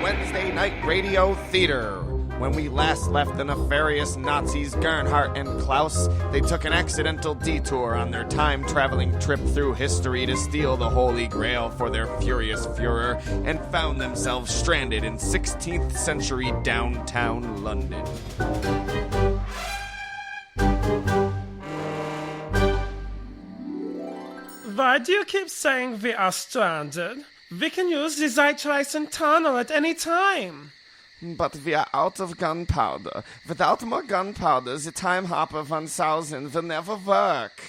Wednesday Night Radio Theater. When we last left the nefarious Nazis Gernhardt and Klaus, they took an accidental detour on their time-traveling trip through history to steal the Holy Grail for their furious Fuhrer and found themselves stranded in 16th century downtown London. Why do you keep saying we are stranded? We can use the Zeitreisen tunnel at any time. But we are out of gunpowder. Without more gunpowder, the Time Hopper 1000 will never work.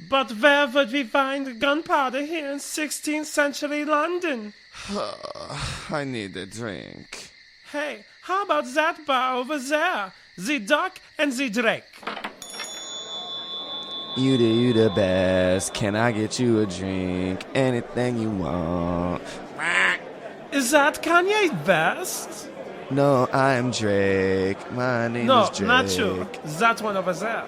But where would we find gunpowder here in 16th century London? I need a drink. Hey, how about that bar over there? The Duck and the Drake. You the best. Can I get you a drink? Anything you want. Is that Kanye West? No, I'm Drake. My name is Drake. No, not you. That one over there.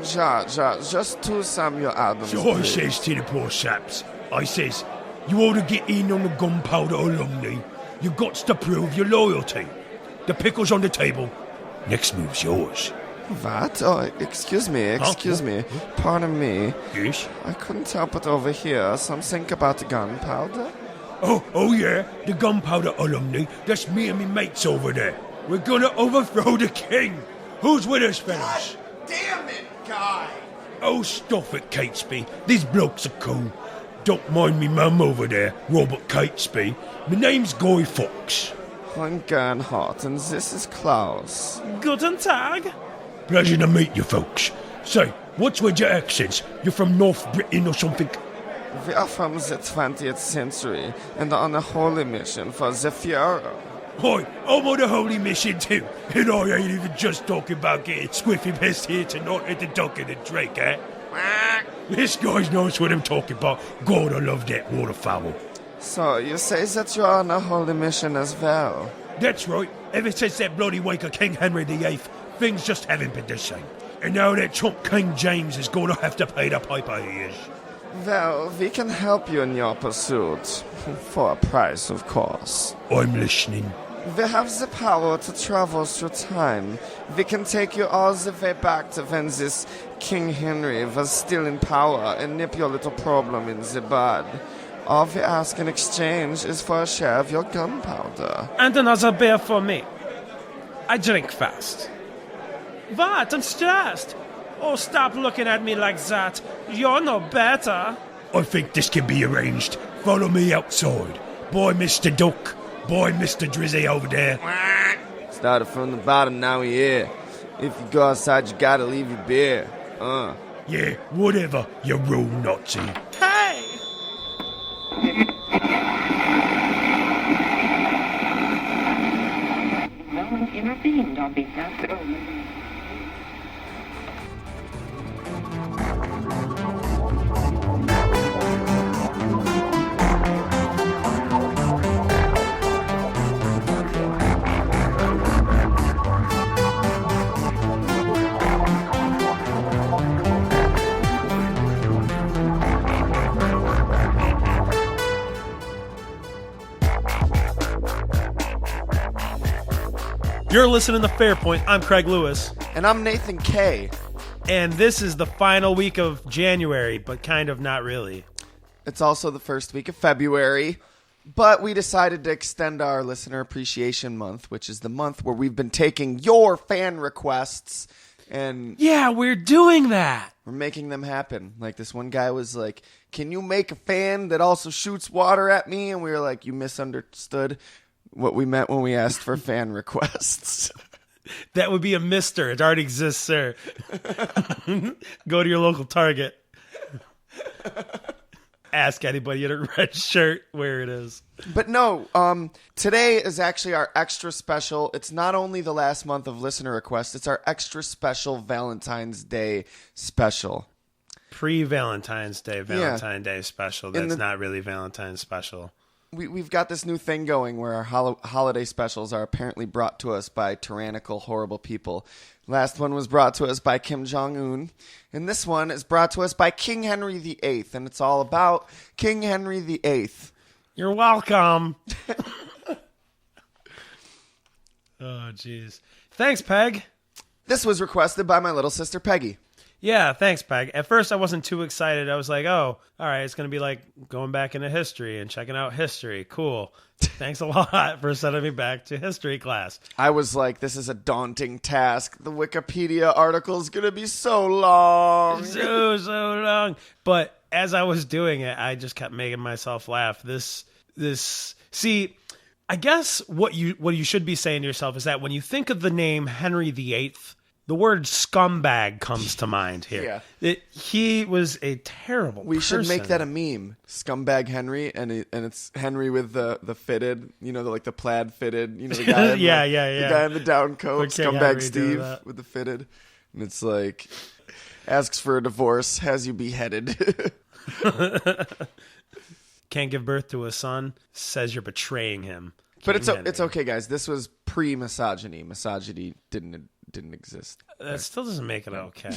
Just to some your albums. So I says to the poor saps, I says, you ought to get in on the gunpowder alumni. You got to prove your loyalty. The pickle's on the table. Next move's yours. What? Oh, excuse me. Pardon me. Yes? I couldn't help but overhear something about the gunpowder. Oh yeah, the gunpowder alumni. That's me and me mates over there. We're gonna overthrow the king. Who's with us, fellas? God damn it, guy! Oh, stop it, Catesby. These blokes are cool. Don't mind me mum over there, Robert Catesby. My name's Guy Fawkes. I'm Gernhardt, and this is Klaus. Guten Tag. Pleasure to meet you folks. Say, what's with your accents? You're from North Britain or something? We are from the 20th century and on a holy mission for the Fuhrer. Hi, I'm on a holy mission too. And I ain't even just talking about getting squiffy pissed here tonight at the Duck and the Drake, eh? This guy knows what I'm talking about. God, I love that waterfowl. So, you say that you're on a holy mission as well? That's right. Ever since that bloody wake of King Henry VIII, things just haven't been the same. And now that Trump King James is going to have to pay the piper he is. Well, we can help you in your pursuit. For a price, of course. I'm listening. We have the power to travel through time. We can take you all the way back to when this King Henry was still in power and nip your little problem in the bud. All we ask in exchange is for a share of your gunpowder. And another beer for me. I drink fast. What? I'm stressed. Oh, stop looking at me like that. You're no better. I think this can be arranged. Follow me outside. Boy, Mr. Duck. Boy, Mr. Drizzy over there. Started from the bottom, now we here. If you go outside, you gotta leave your beer. Yeah, whatever, you rude Nazi. Hey! No one intervened on behalf of... You're listening to Fairpoint. I'm Craig Lewis. And I'm Nathan K. And this is the final week of January, but kind of not really. It's also the first week of February, but we decided to extend our Listener Appreciation Month, which is the month where we've been taking your fan requests and... Yeah, we're doing that. We're making them happen. Like, this one guy was like, can you make a fan that also shoots water at me? And we were like, you misunderstood what we meant when we asked for fan requests. That would be a mister. It already exists, sir. Go to your local Target. Ask anybody in a red shirt where it is. But no, today is actually our extra special. It's not only the last month of listener requests, it's our extra special Valentine's Day special. Pre-Valentine's Day, Day special. That's not really Valentine's special. we've got this new thing going where our holiday specials are apparently brought to us by tyrannical, horrible people. Last one was brought to us by Kim Jong-un, and this one is brought to us by King Henry VIII, and it's all about King Henry VIII. You're welcome. Oh, jeez. Thanks, Peg. This was requested by my little sister Peggy. Yeah, thanks, Peg. At first, I wasn't too excited. I was like, oh, all right, it's going to be like going back into history and checking out history. Cool. Thanks a lot for sending me back to history class. I was like, this is a daunting task. The Wikipedia article is going to be so long. So long. But as I was doing it, I just kept making myself laugh. See, I guess what you should be saying to yourself is that when you think of the name Henry VIII, the word scumbag comes to mind here. Yeah. He was a terrible person. We should make that a meme. Scumbag Henry, and it's Henry with the fitted, the plaid fitted, the guy in the guy in the down coat, Scumbag Henry Steve with the fitted. And it's like, asks for a divorce, has you beheaded. Can't give birth to a son, says you're betraying him. But it's okay, guys. This was pre-misogyny. Misogyny didn't exist. That still doesn't make it okay.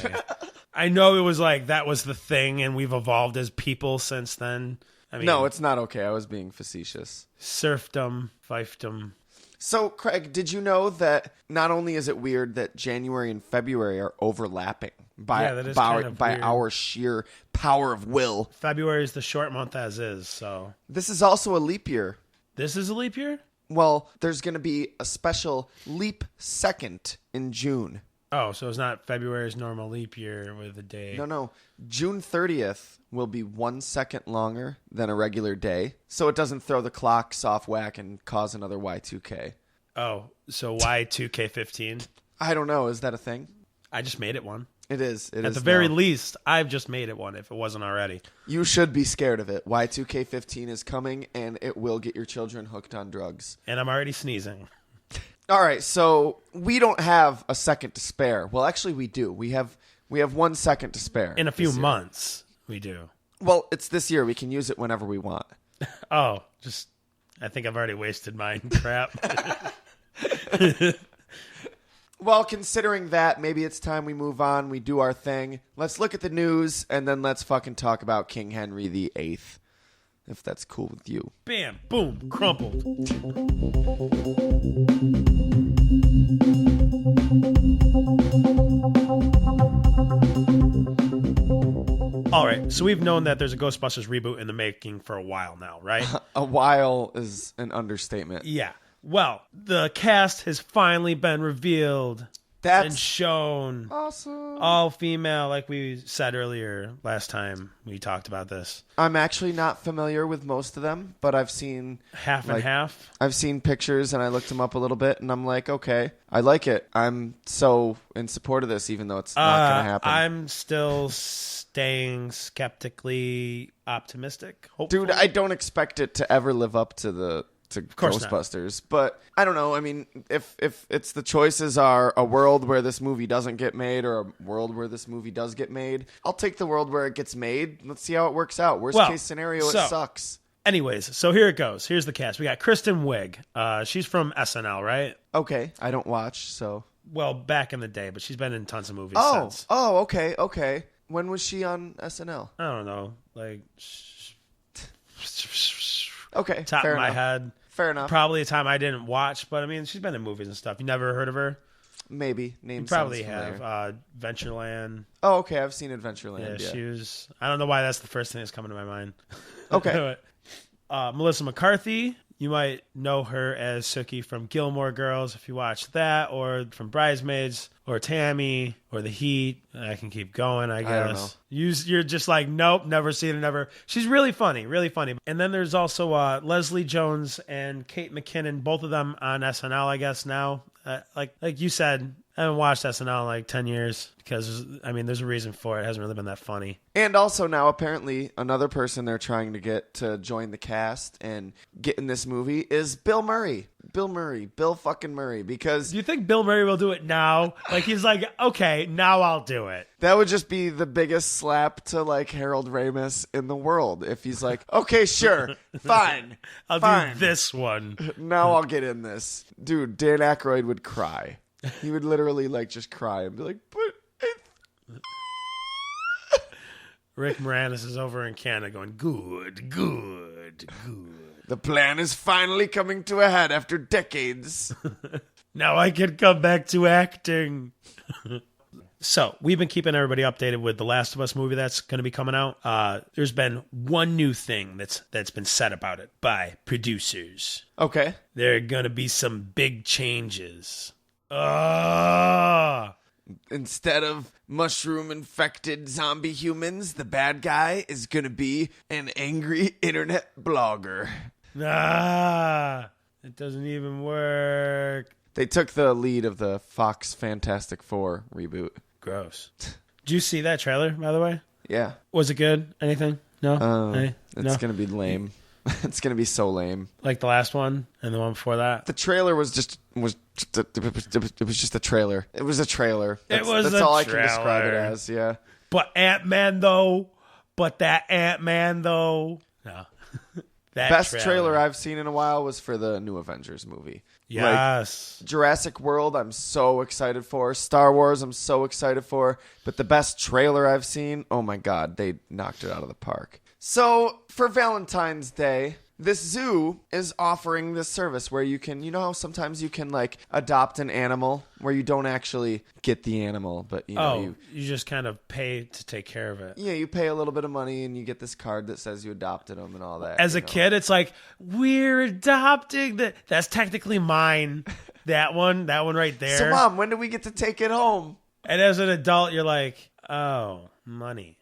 I know it was like that was the thing, and we've evolved as people since then. I mean, no, it's not okay. I was being facetious. Serfdom, fiefdom. So, Craig, did you know that not only is it weird that January and February are overlapping by our sheer power of will? February is the short month as is, so. This is also a leap year. This is a leap year? Well, there's going to be a special leap second in June. Oh, so it's not February's normal leap year with a day. No. June 30th will be 1 second longer than a regular day, so it doesn't throw the clocks off whack and cause another Y2K. Oh, so Y2K15? I don't know. Is that a thing? I just made it one. It is. At the very least, I've just made it one if it wasn't already. You should be scared of it. Y2K15 is coming, and it will get your children hooked on drugs. And I'm already sneezing. All right, so we don't have a second to spare. Well, actually, we do. We have 1 second to spare. In a few months, we do. Well, it's this year. We can use it whenever we want. Oh, I think I've already wasted mine. Crap. Well, considering that, maybe it's time we move on. We do our thing. Let's look at the news, and then let's fucking talk about King Henry VIII, if that's cool with you. Bam, boom, crumpled. All right, so we've known that there's a Ghostbusters reboot in the making for a while now, right? A while is an understatement. Yeah. Well, the cast has finally been revealed and shown. Awesome. All female, like we said earlier last time we talked about this. I'm actually not familiar with most of them, but I've seen... Half and half? I've seen pictures, and I looked them up a little bit, and I'm like, okay, I like it. I'm so in support of this, even though it's not going to happen. I'm still staying skeptically optimistic, hopefully. Dude, I don't expect it to ever live up to Ghostbusters, but I don't know. I mean, if it's the choices are a world where this movie doesn't get made or a world where this movie does get made, I'll take the world where it gets made. Let's see how it works out. Worst case scenario, it sucks. Anyways, so here it goes. Here's the cast. We got Kristen Wiig. She's from SNL, right? Okay, I don't watch, so. Well, back in the day, but she's been in tons of movies since. Oh, okay. When was she on SNL? I don't know, like. Okay, top of my head. Fair enough. Probably a time I didn't watch, but I mean, she's been in movies and stuff. You never heard of her? Maybe. You probably have. Adventureland. Oh, okay. I've seen Adventureland. Yeah, she was. I don't know why that's the first thing that's coming to my mind. Okay. Melissa McCarthy. You might know her as Sookie from Gilmore Girls if you watch that, or from Bridesmaids, or Tammy, or The Heat. I can keep going, I guess. I don't know. You're just like, nope, never seen her, never. She's really funny, really funny. And then there's also Leslie Jones and Kate McKinnon, both of them on SNL, I guess, now. Like you said, I haven't watched SNL in like 10 years because, I mean, there's a reason for it. It hasn't really been that funny. And also now, apparently, another person they're trying to get to join the cast and get in this movie is Bill Murray. Bill Murray. Bill fucking Murray. Because Do you think Bill Murray will do it now? Like, he's like, okay, now I'll do it. that would just be the biggest slap to, like, Harold Ramis in the world. If he's like, okay, sure, fine. I'll fine. do this one. Now I'll get in this. Dude, Dan Aykroyd would cry. He would literally, like, just cry and be like, but... Rick Moranis is over in Canada going, good, good, good. The plan is finally coming to a head after decades. Now I can come back to acting. So, we've been keeping everybody updated with the Last of Us movie that's going to be coming out. There's been one new thing that's been said about it by producers. Okay. There are going to be some big changes. Instead of mushroom-infected zombie humans, the bad guy is going to be an angry internet blogger. It doesn't even work. They took the lead of the Fox Fantastic Four reboot. Gross. Did you see that trailer, by the way? Yeah. Was it good? Anything? No? It's going to be lame. It's going to be so lame. Like the last one and the one before that? The trailer was just a trailer. It was a trailer. That's all I can describe it as, yeah. But Ant-Man, though. That Ant-Man, though. No. That Best trailer I've seen in a while was for the new Avengers movie. Yes. Like, Jurassic World, I'm so excited for. Star Wars, I'm so excited for. But the best trailer I've seen, oh my God, they knocked it out of the park. So, for Valentine's Day, this zoo is offering this service where you can, you know how sometimes you can, like, adopt an animal where you don't actually get the animal, but, you know, you just kind of pay to take care of it. Yeah, you pay a little bit of money and you get this card that says you adopted them and all that. As a kid, it's like, we're adopting that. That's technically mine. That one right there. So, Mom, when do we get to take it home? And as an adult, you're like, oh, money.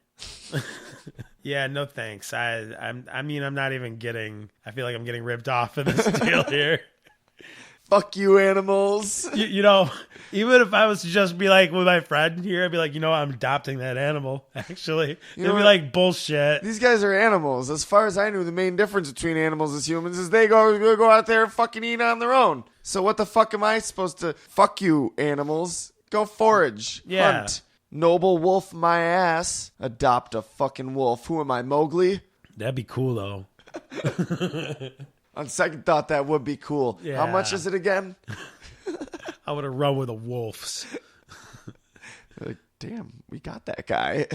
Yeah, no thanks. I'm not even getting. I feel like I'm getting ripped off in this deal here. Fuck you, animals. You know, even if I was to just be like with my friend here, I'd be like, I'm adopting that animal. Actually, it'd be like bullshit. These guys are animals. As far as I knew, the main difference between animals and humans is they go out there and fucking eat on their own. So what the fuck am I supposed to? Fuck you, animals. Go forage. Yeah. Hunt. Noble wolf my ass. Adopt a fucking wolf. Who am I, Mowgli? That'd be cool, though. On second thought, that would be cool. Yeah. How much is it again? I would have run with the wolves. Like, damn, we got that guy.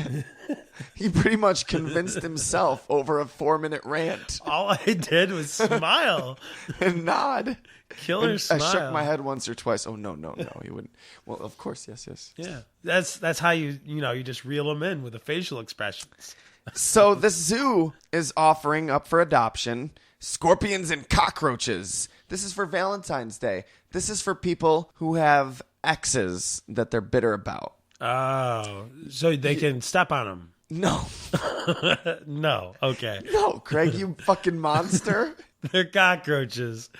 He pretty much convinced himself over a 4-minute rant. All I did was smile. And nod. Killer smile. I shook my head once or twice. Oh, no, he wouldn't. Well, of course, yes. Yeah. That's how you just reel them in with the facial expressions. So the zoo is offering up for adoption scorpions and cockroaches. This is for Valentine's Day. This is for people who have exes that they're bitter about. Oh, so they can step on them. No. No, okay. No, Craig, you fucking monster. They're cockroaches.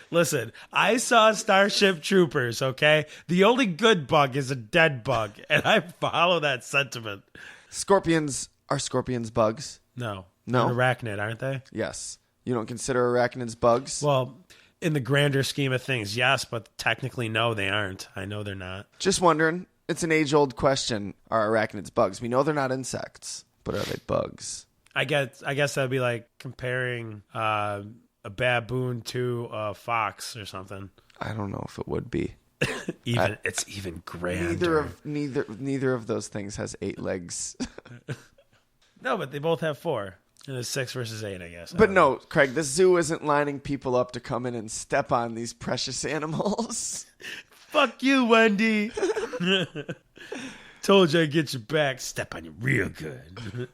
Listen, I saw Starship Troopers, okay? The only good bug is a dead bug, and I follow that sentiment. Scorpions, are scorpions bugs? No. No? They're arachnid, aren't they? Yes. You don't consider arachnids bugs? Well, in the grander scheme of things, yes, but technically, no, they aren't. I know they're not. Just wondering. It's an age-old question. Are arachnids bugs? We know they're not insects, but are they bugs? I guess that'd be like comparing a baboon to a fox or something. I don't know if it would be. It's even grander. Neither of those things has 8 legs. No, but they both have 4. And it's 6 versus 8, I guess. But no, Craig, the zoo isn't lining people up to come in and step on these precious animals. Fuck you, Wendy. Told you I'd get your back. Step on you real good.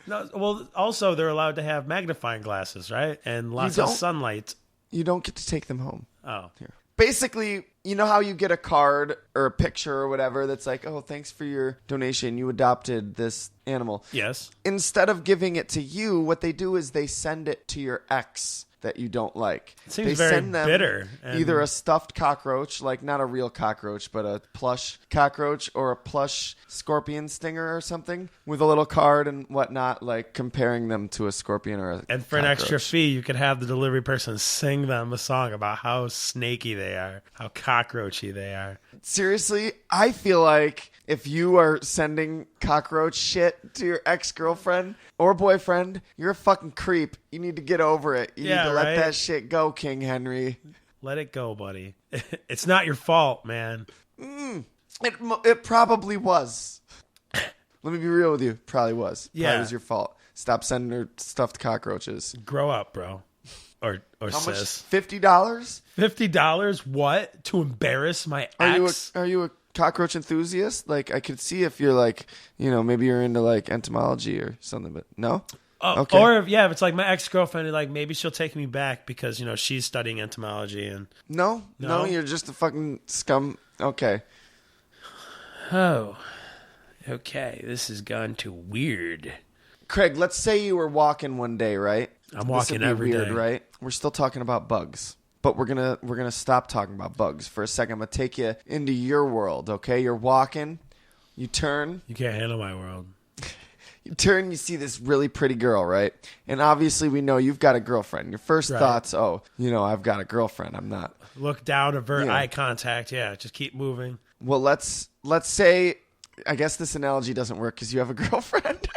No, well, also, they're allowed to have magnifying glasses, right? And lots of sunlight. You don't get to take them home. Oh. Here. Basically, you know how you get a card or a picture or whatever that's like, oh, thanks for your donation. You adopted this animal. Yes. Instead of giving it to you, what they do is they send it to your ex that you don't like. It seems They very send them bitter. And either a stuffed cockroach, like not a real cockroach, but a plush cockroach, or a plush scorpion stinger or something, with a little card and whatnot, like comparing them to a scorpion or a And for an extra cockroach. fee, you could have the delivery person sing them a song about how snaky they are, how cockroachy they are. Seriously, I feel like if you are sending cockroach shit to your ex-girlfriend or boyfriend, you're a fucking creep. You need to get over it. You Yeah, need to let right? that shit go, King Henry. Let it go, buddy. It's not your fault, man. It probably was. Let me be real with you. Probably was. Yeah. Probably was your fault. Stop sending her stuffed cockroaches. Grow up, bro. Or How sis. much? $50? $50? What? To embarrass my ex? Are you a cockroach enthusiast? Like, I could see if you're like, maybe you're into like entomology or something, but no? Okay. Or if it's like my ex-girlfriend, like maybe she'll take me back because, she's studying entomology and... No, No? you're just a fucking scum. Okay. Oh, okay. This has gone to weird. Craig, let's say you were walking one day, right? I'm This walking would be every weird, day. right? We're still talking about bugs. But we're gonna stop talking about bugs for a second. I'm gonna take you into your world, okay? You're walking, you turn, You can't handle my world. you see this really pretty girl, right? And obviously we know you've got a girlfriend. Your first Right. thoughts, I've got a girlfriend. I'm not. Look down, avert Yeah. eye contact. Yeah, just keep moving. Well, let's say, I guess this analogy doesn't work because you have a girlfriend.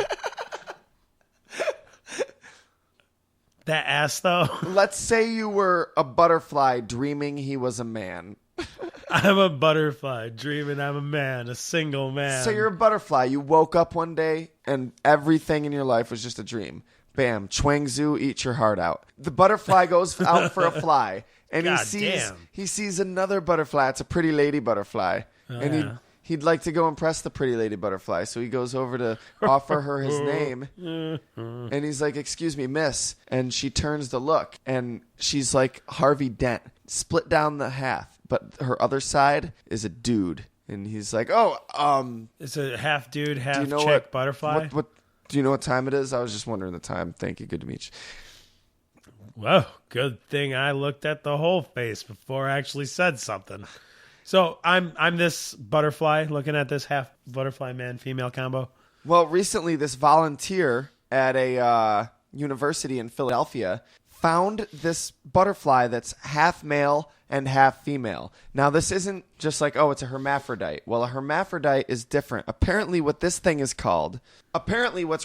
That ass, though. Let's say you were a butterfly dreaming he was a man. I'm a butterfly dreaming I'm a man, a single man. So you're a butterfly. You woke up one day and everything in your life was just a dream. Bam, Chuangzu, eat your heart out. The butterfly goes out for a fly, and God damn. he sees another butterfly. It's a pretty lady butterfly, and yeah. he'd like to go impress the pretty lady butterfly. So he goes over to offer her his name, and he's like, "Excuse me, miss," and she turns to look, and she's like Harvey Dent, split down the half, but her other side is a dude, and he's like, It's a half dude, half do you know chick butterfly. What do you know what time it is? I was just wondering the time. Thank you. Good to meet you. Whoa, good thing I looked at the whole face before I actually said something. So I'm this butterfly looking at this half butterfly man female combo. Well, recently this volunteer at a university in Philadelphia found this butterfly that's half male and half female. Now, this isn't just like, it's a hermaphrodite. Well, a hermaphrodite is different. Apparently, what's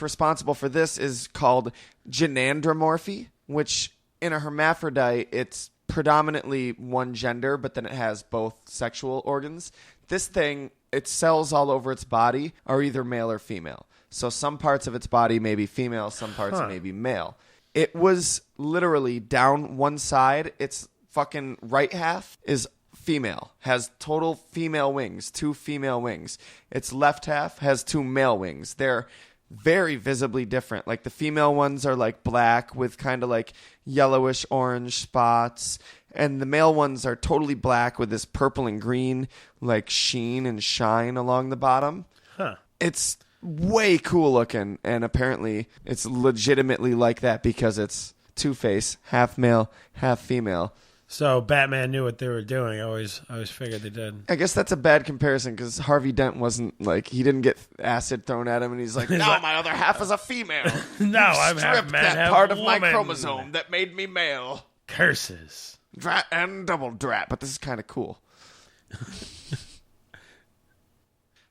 responsible for this is called gynandromorphy, which in a hermaphrodite, it's predominantly one gender, but then it has both sexual organs. This thing, its cells all over its body are either male or female. So some parts of its body may be female, some parts may be male. It was literally down one side. Its fucking right half is female, has total female wings, 2 female wings. Its left half has 2 male wings. They're very visibly different. Like the female ones are like black with kind of like yellowish orange spots, and the male ones are totally black with this purple and green like sheen and shine along the bottom. Huh. It's way cool looking, and apparently it's legitimately like that because it's Two-Face, half male, half female. So Batman knew what they were doing. I always figured they did. I guess that's a bad comparison because Harvey Dent wasn't like, he didn't get acid thrown at him and he's like, now my other half is a female. No, I'm half Stripped man, that half part of my woman. chromosome that made me male. Curses. Drat and double drat, but this is kind of cool.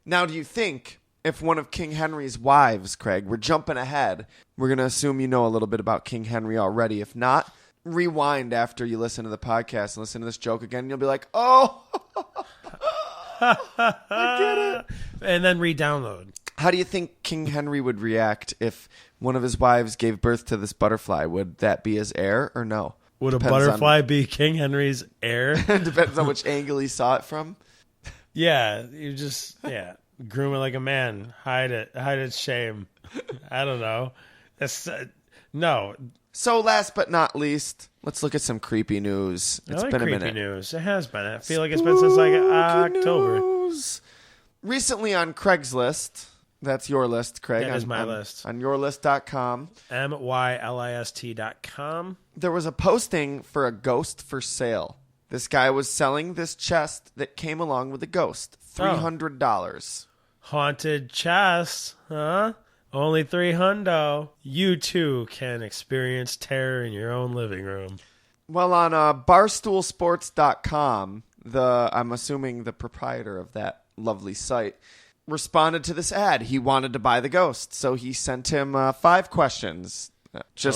Now, do you think if one of King Henry's wives, Craig, we're jumping ahead, we're going to assume you know a little bit about King Henry already. If not, rewind after you listen to the podcast and listen to this joke again, and you'll be like, oh, I get it. And then re-download. How do you think King Henry would react if one of his wives gave birth to this butterfly? Would that be his heir or no? Would Depends a butterfly be King Henry's heir? Depends on which angle he saw it from. Yeah, you just groom it like a man, hide its shame. I don't know. That's no. So last but not least, let's look at some creepy news. It's I like been a creepy minute. news. It has been. I feel like it's been since like October. News. Recently on Craigslist, That's your list, Craig. That is my list. On yourlist.com. mylist.com. There was a posting for a ghost for sale. This guy was selling this chest that came along with the ghost. $300. Haunted chest, huh? Only $300. You too can experience terror in your own living room. Well, on barstoolsports.com, I'm assuming the proprietor of that lovely site responded to this ad. He wanted to buy the ghost, so he sent him 5 questions. So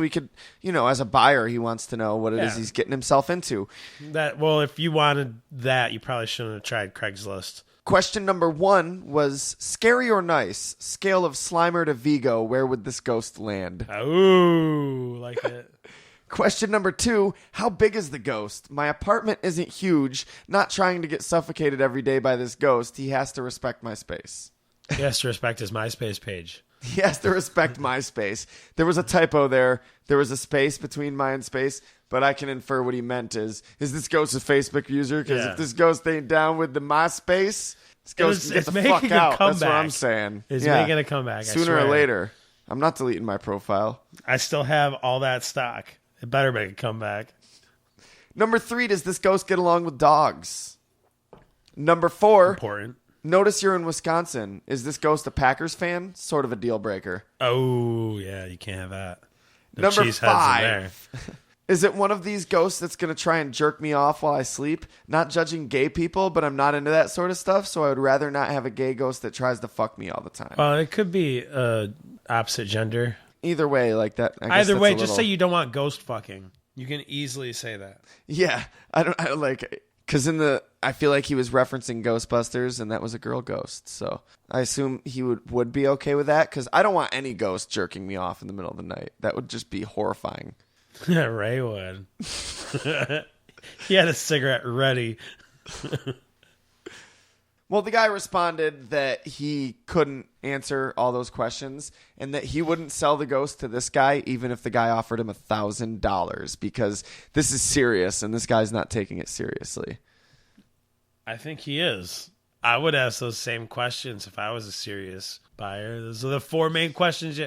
he could, as a buyer, he wants to know what it is he's getting himself into. If you wanted that, you probably shouldn't have tried Craigslist. Question number 1 was, scary or nice? Scale of Slimer to Vigo, where would this ghost land? Ooh, like it. Question number 2, how big is the ghost? My apartment isn't huge. Not trying to get suffocated every day by this ghost. He has to respect my space. He has to respect his MySpace page. He has to respect my space. There was a typo there. There was a space between my and space, but I can infer what he meant is this ghost a Facebook user? Because if this ghost ain't down with the MySpace, this ghost can get the fuck out. That's what I'm saying. It's making a comeback. Sooner or later. I'm not deleting my profile. I still have all that stock. It better make a comeback. Number 3, does this ghost get along with dogs? Number 4. Important. Notice you're in Wisconsin. Is this ghost a Packers fan? Sort of a deal breaker. Oh, yeah, you can't have that. No Number cheese heads 5. in there. Is it one of these ghosts that's going to try and jerk me off while I sleep? Not judging gay people, but I'm not into that sort of stuff, so I would rather not have a gay ghost that tries to fuck me all the time. Well, it could be opposite gender. Either way, like that. Either way, just say you don't want ghost fucking. You can easily say that. Yeah, I don't like... Because I feel like he was referencing Ghostbusters, and that was a girl ghost. So I assume he would be okay with that, because I don't want any ghost jerking me off in the middle of the night. That would just be horrifying. Ray would. He had a cigarette ready. Well, the guy responded that he couldn't answer all those questions and that he wouldn't sell the ghost to this guy even if the guy offered him $1,000 because this is serious and this guy's not taking it seriously. I think he is. I would ask those same questions if I was a serious buyer. Those are the 5 main questions you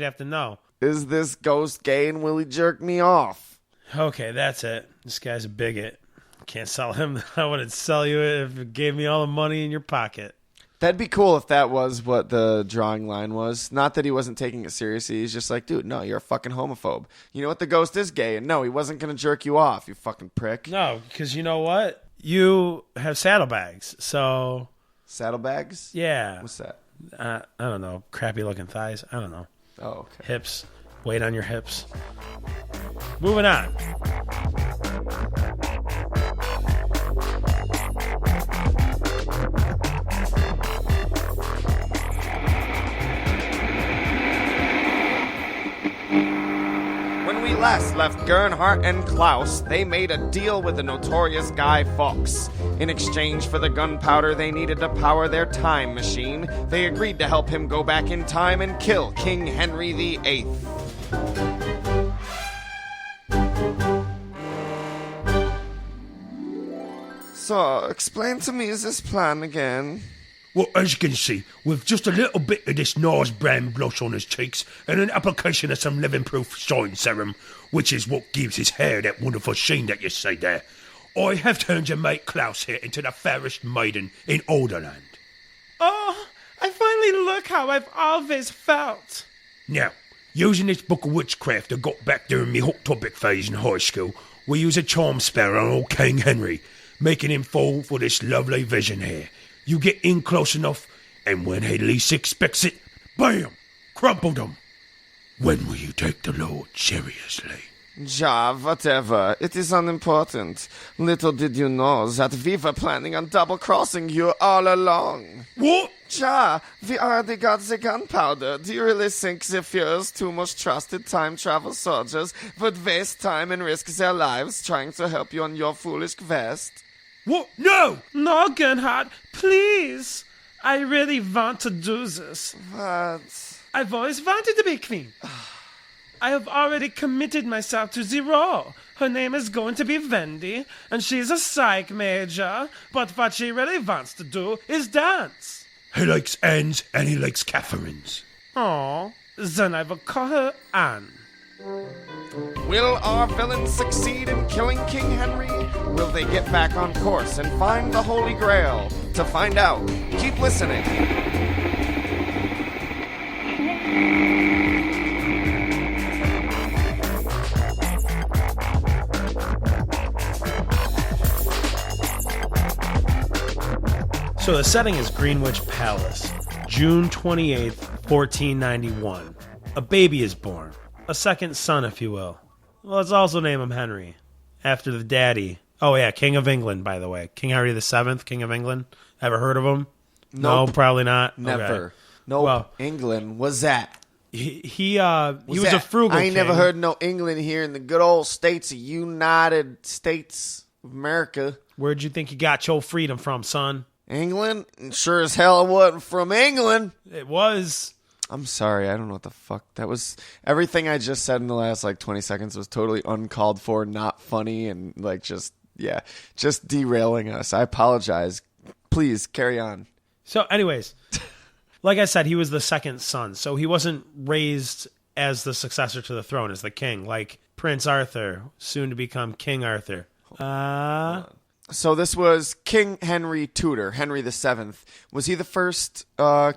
have to know. Is this ghost gay and will he jerk me off? Okay, that's it. This guy's a bigot. Can't sell him. I wouldn't sell you it if it gave me all the money in your pocket. That'd be cool if that was what the drawing line was. Not that he wasn't taking it seriously. He's just like, dude, no, you're a fucking homophobe. You know what? The ghost is gay. And no, he wasn't going to jerk you off, you fucking prick. No, because you know what? You have saddlebags. So. Saddlebags? Yeah. What's that? I don't know. Crappy looking thighs. I don't know. Oh, okay. Hips. Weight on your hips. Moving on. When we last left Gernhardt and Klaus, they made a deal with the notorious Guy Fawkes. In exchange for the gunpowder they needed to power their time machine, they agreed to help him go back in time and kill King Henry VIII. So, explain to me this plan again. Well, as you can see, with just a little bit of this nice brown blush on his cheeks and an application of some living-proof shine serum, which is what gives his hair that wonderful sheen that you see there, I have turned your mate Klaus here into the fairest maiden in Alderland. Oh, I finally look how I've always felt. Now, using this book of witchcraft I got back during me hot topic phase in high school, we use a charm spell on old King Henry, making him fall for this lovely vision here. You get in close enough, and when he least expects it, bam! Crumpled him. When will you take the Lord seriously? Ja, whatever. It is unimportant. Little did you know that we were planning on double-crossing you all along. What? Ja, we already got the gunpowder. Do you really think the fear's two most trusted time-travel soldiers would waste time and risk their lives trying to help you on your foolish quest? What? No! No, Gernhardt, please. I really want to do this. What? I've always wanted to be queen. I have already committed myself to the role. Her name is going to be Wendy, and she's a psych major, but what she really wants to do is dance. He likes Anne's and he likes Catherine's. Aw, then I will call her Anne. Will our villains succeed in killing King Henry? Will they get back on course and find the Holy Grail? To find out, keep listening. So the setting is Greenwich Palace, June 28th, 1491. A baby is born. A second son, if you will. Well, let's also name him Henry, after the daddy. Oh, yeah, King of England, by the way. King Henry VII, King of England. Ever heard of him? Nope. No, probably not. Never. Okay. Nope. Well, England. What's that? He was a frugal I ain't king. never heard no England here in the good old states of United States of America. Where'd you think you got your freedom from, son? England? Sure as hell it wasn't from England. It was. I'm sorry, I don't know what the fuck. That was everything I just said in the last 20 seconds was totally uncalled for, not funny, and just derailing us. I apologize. Please carry on. So, anyways, like I said, he was the second son, so he wasn't raised as the successor to the throne, as the king, like Prince Arthur, soon to become King Arthur. So this was King Henry Tudor, Henry VII. Was he the first?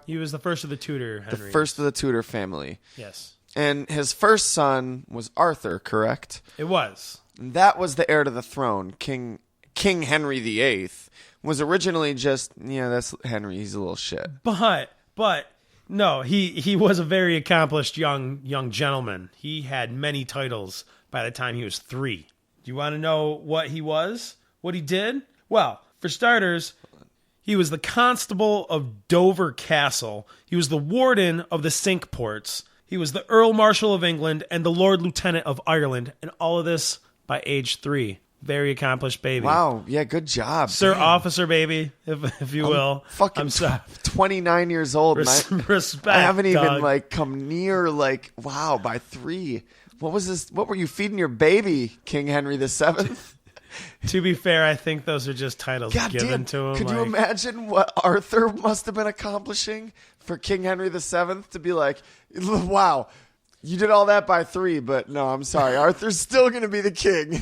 He was the first of the Tudor Henrys. The first of the Tudor family. Yes. And his first son was Arthur, correct? It was. And that was the heir to the throne. King Henry VIII was originally just, that's Henry. He's a little shit. But no, he was a very accomplished young gentleman. He had many titles by the time he was 3. Do you want to know what he was? What he did? Well, for starters, he was the constable of Dover Castle. He was the warden of the Cinque Ports. He was the Earl Marshal of England and the Lord Lieutenant of Ireland. And all of this by age 3. Very accomplished baby. Wow. Yeah, good job. Sir Damn. Officer baby, if you will. I'm 29 years old. Respect. I haven't dog. even come near wow, by 3. What was this? What were you feeding your baby, King Henry VII? To be fair, I think those are just titles given to him. Could you imagine what Arthur must have been accomplishing for King Henry VII to be like, wow, you did all that by 3, but no, I'm sorry, Arthur's still going to be the king.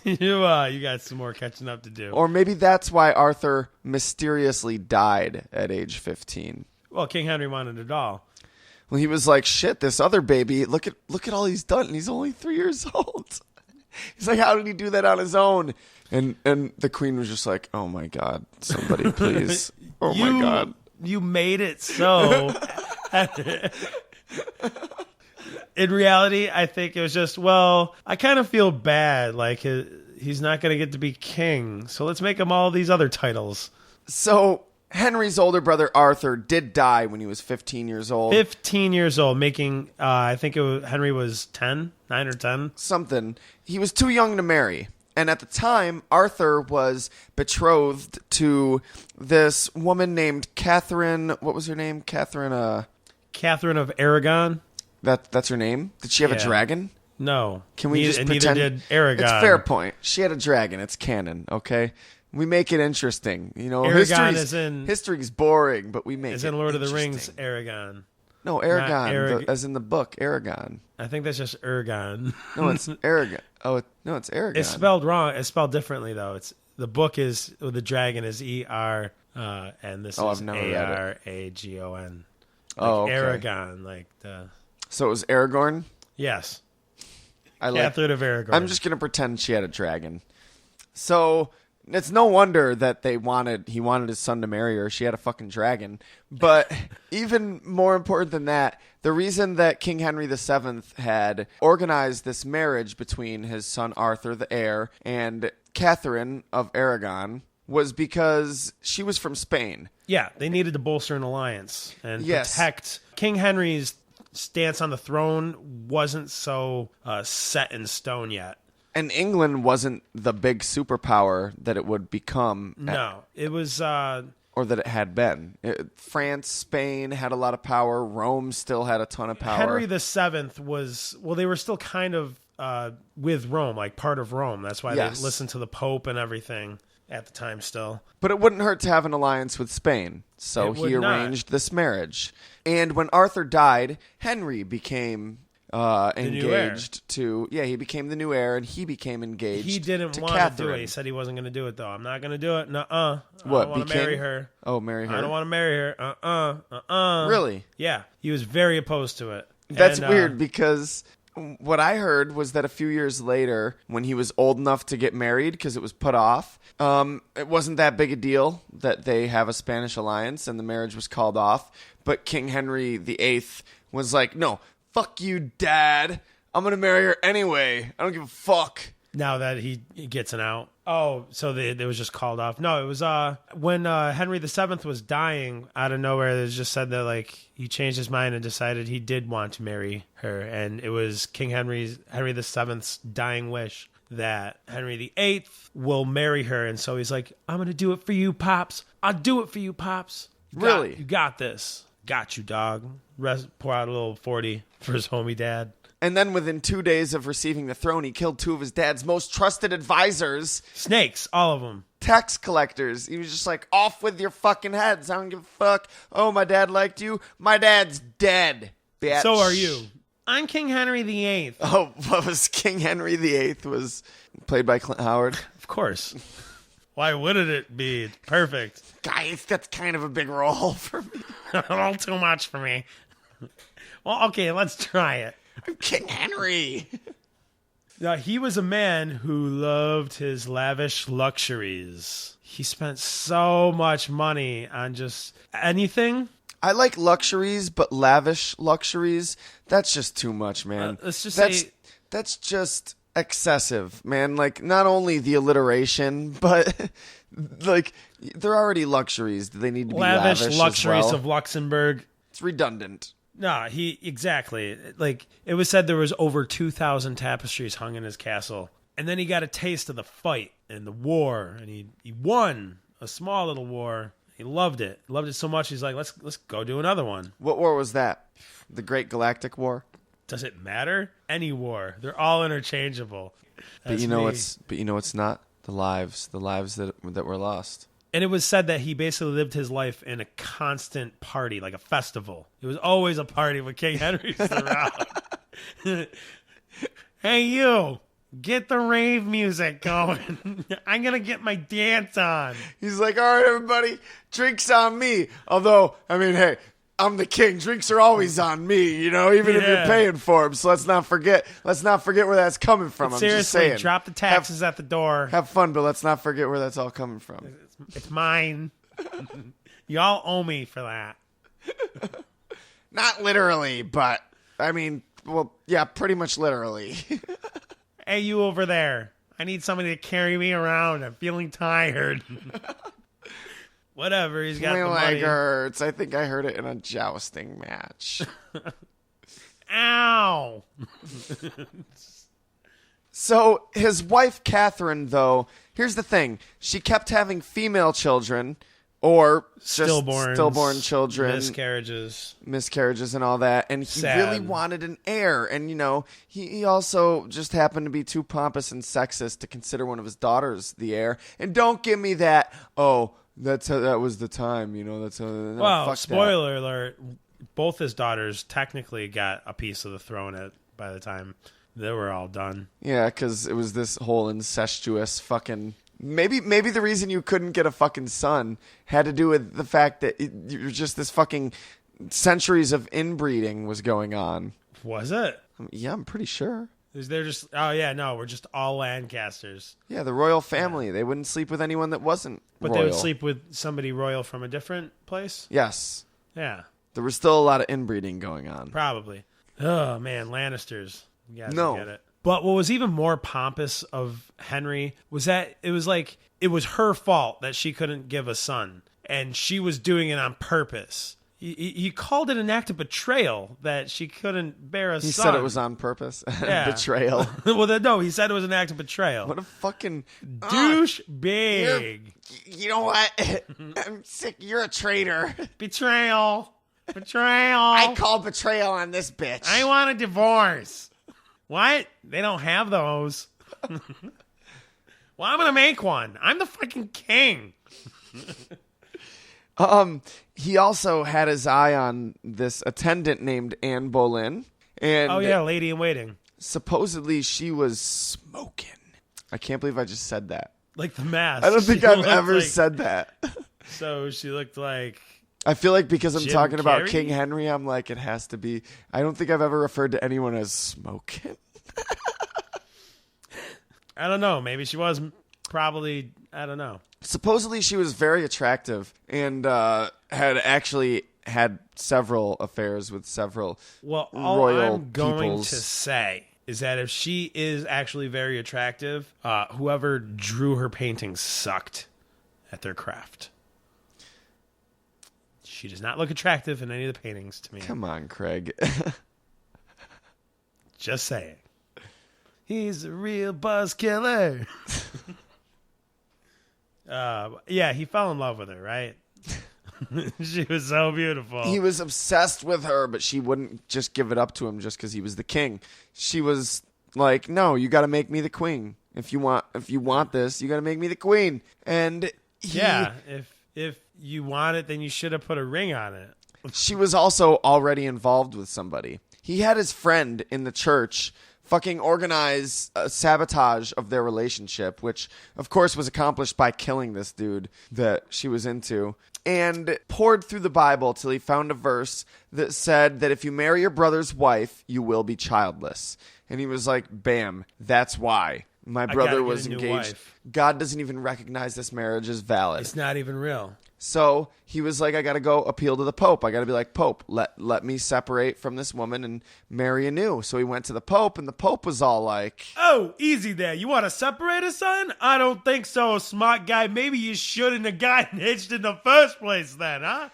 You got some more catching up to do. Or maybe that's why Arthur mysteriously died at age 15. Well, King Henry wanted it all. Well, he was like, shit, this other baby, look at all he's done, and he's only 3 years old. He's like, how did he do that on his own? And the queen was just like, oh my God, somebody please. Oh my God. You made it so. In reality, I think it was just, I kind of feel bad. Like, he's not going to get to be king. So let's make him all these other titles. So Henry's older brother Arthur did die when he was 15 years old. 15 years old, making, I think Henry was 9 or 10. Something. He was too young to marry. And at the time, Arthur was betrothed to this woman named Catherine. What was her name? Catherine of Aragon. That's her name? Did she have a dragon? No. Can we just pretend? Neither did Aragon. It's fair point. She had a dragon. It's canon, okay? We make it interesting. Aragon history's boring, but we make it is in Lord of the interesting. Rings, Aragon. No, Aragon, as in the book, Aragon. I think that's just Aragon. No, it's Aragon. Oh, no, it's Aragon. It's spelled wrong. It's spelled differently, though. The book is, the dragon is ER, and this is ARAGON. Okay. Aragon, So it was Aragorn? Yes. Catherine of Aragorn. I'm just going to pretend she had a dragon. So it's no wonder that he wanted his son to marry her. She had a fucking dragon. But even more important than that, the reason that King Henry VII had organized this marriage between his son Arthur, the heir, and Catherine of Aragon was because she was from Spain. Yeah, they needed to bolster an alliance and protect. King Henry's stance on the throne wasn't so set in stone yet. And England wasn't the big superpower that it would become. No, it was... or that it had been. France, Spain had a lot of power. Rome still had a ton of power. Henry VII was... Well, they were still kind of with Rome, like part of Rome. That's why they listened to the Pope and everything. at the time still. But it wouldn't hurt to have an alliance with Spain, so It would he arranged this marriage. And when Arthur died, Henry became engaged to... Yeah, he became the new heir, and he became engaged He didn't to want Catherine. to do it. He said he wasn't going to do it, though. I'm not going to do it. Nuh-uh. What, I don't want to marry her. Oh, marry her? I don't want to marry her. Really? Yeah. He was very opposed to it. That's And, weird because what I heard was that a few years later, when he was old enough to get married because it was put off, it wasn't that big a deal that they have a Spanish alliance and the marriage was called off. But King Henry VIII was like, no, fuck you, Dad. I'm going to marry her anyway. I don't give a fuck. Now that he gets an out. Oh, so it was just called off. No, it was when Henry VII was dying, out of nowhere, it just said that like he changed his mind and decided he did want to marry her. And it was King Henry VII's dying wish that Henry VIII will marry her. And so he's like, I'm going to do it for you, Pops. I'll do it for you, Pops. Really? You got this. Got you, dog. Pour out a little 40 for his homie dad. And then within 2 days of receiving the throne, he killed two of his dad's most trusted advisors. Snakes, all of them. Tax collectors. He was just like, off with your fucking heads. I don't give a fuck. Oh, my dad liked you. My dad's dead, bitch. So are you. I'm King Henry VIII. Oh, what was King Henry VIII was played by Clint Howard. Of course. Why wouldn't it be? It's perfect. Guys, that's kind of a big role for me. A little too much for me. Well, okay, let's try it. I'm King Henry. Now, he was a man who loved his lavish luxuries. He spent so much money on just anything. I like luxuries, but lavish luxuries, that's just too much, man. Let's just say... say... That's just excessive, man. Like, not only the alliteration, but, like, they're already luxuries. They need to be lavish luxuries as well. of Luxembourg. It's redundant. No, exactly. Like, it was said there was over 2,000 tapestries hung in his castle. And then he got a taste of the fight and the war, and he won a small little war. He loved it. Loved it so much, he's like, let's go do another one. What war was that? The Great Galactic War? Does it matter? Any war. They're all interchangeable. But you know what's not? The lives that were lost. And it was said that he basically lived his life in a constant party, like a festival. It was always a party when King Henry's around. Hey, you, get the rave music going. I'm going to get my dance on. He's like, all right, everybody, drinks on me. Although, I mean, hey, I'm the king. Drinks are always on me, you know, even if you're paying for them. So let's not forget where that's coming from. I'm just saying. Drop the taxes at the door. Have fun, but let's not forget where that's all coming from. It's mine. Y'all owe me for that. Not literally, but I mean, well, yeah, pretty much literally. Hey, you over there. I need somebody to carry me around. I'm feeling tired. Whatever, he's got My the leg money. hurts. I think I heard it in a jousting match. Ow! So his wife, Catherine, though, here's the thing. She kept having female children or just stillborn children. Miscarriages and all that. And he really wanted an heir. And, you know, he also just happened to be too pompous and sexist to consider one of his daughters the heir. And don't give me that, that was the time, you know. Well, spoiler alert, both his daughters technically got a piece of the throne by the time they were all done. Yeah, because it was this whole incestuous fucking... Maybe the reason you couldn't get a fucking son had to do with the fact that you're just this fucking centuries of inbreeding was going on. Was it? Yeah, I'm pretty sure. We're just all Lancasters. Yeah, the royal family. Yeah. They wouldn't sleep with anyone that wasn't royal. They would sleep with somebody royal from a different place? Yes. Yeah. There was still a lot of inbreeding going on. Probably. Oh, man, Lannisters. You guys no. Get it. But what was even more pompous of Henry was that it was her fault that she couldn't give a son. And she was doing it on purpose. He called it an act of betrayal that she couldn't bear a son. He said it was on purpose. Yeah. Betrayal. Well, no, he said it was an act of betrayal. What a fucking douche big. You know what? I'm sick. You're a traitor. Betrayal. I call betrayal on this bitch. I want a divorce. What? They don't have those. Well, I'm going to make one. I'm the fucking king. He also had his eye on this attendant named Anne Boleyn. And Oh, yeah, lady in waiting. supposedly she was smoking. I can't believe I just said that. Like the mask. I don't think She I've looked ever like- said that. So she looked like... I feel like because I'm Jim talking about Carrey? King Henry, I'm like, it has to be. I don't think I've ever referred to anyone as smoking. I don't know. Maybe she was probably... I don't know. Supposedly she was very attractive and had actually had several affairs with several Well, all royal I'm going peoples. to say is that if she is actually very attractive, whoever drew her painting sucked at their craft. She does not look attractive in any of the paintings to me. Come on, Craig. Just saying. He's a real buzz killer. Yeah, he fell in love with her, right? She was so beautiful. He was obsessed with her, but she wouldn't just give it up to him just because he was the king. She was like, "No, you got to make me the queen. If you want this, you got to make me the queen." And yeah, if you want it, then you should have put a ring on it. she was also already involved with somebody. He had his friend in the church fucking organize a sabotage of their relationship, which of course was accomplished by killing this dude that she was into, and poured through the Bible till he found a verse that said that if you marry your brother's wife, you will be childless. And he was like, bam, that's why my brother gotta was get a new engaged. wife. God doesn't even recognize this marriage as valid. It's not even real. So he was like, I got to go appeal to the Pope. I got to be like, Pope, let me separate from this woman and marry anew. So he went to the Pope, and the Pope was all like, Oh, easy there. You want to separate us, son? I don't think so, smart guy. Maybe you shouldn't have gotten hitched in the first place then, huh?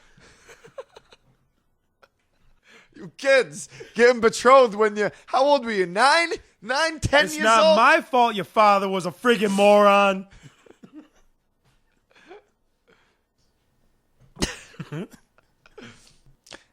you kids getting betrothed when you, how old were you, 9, 10 It's years not old? my fault your father was a friggin' moron.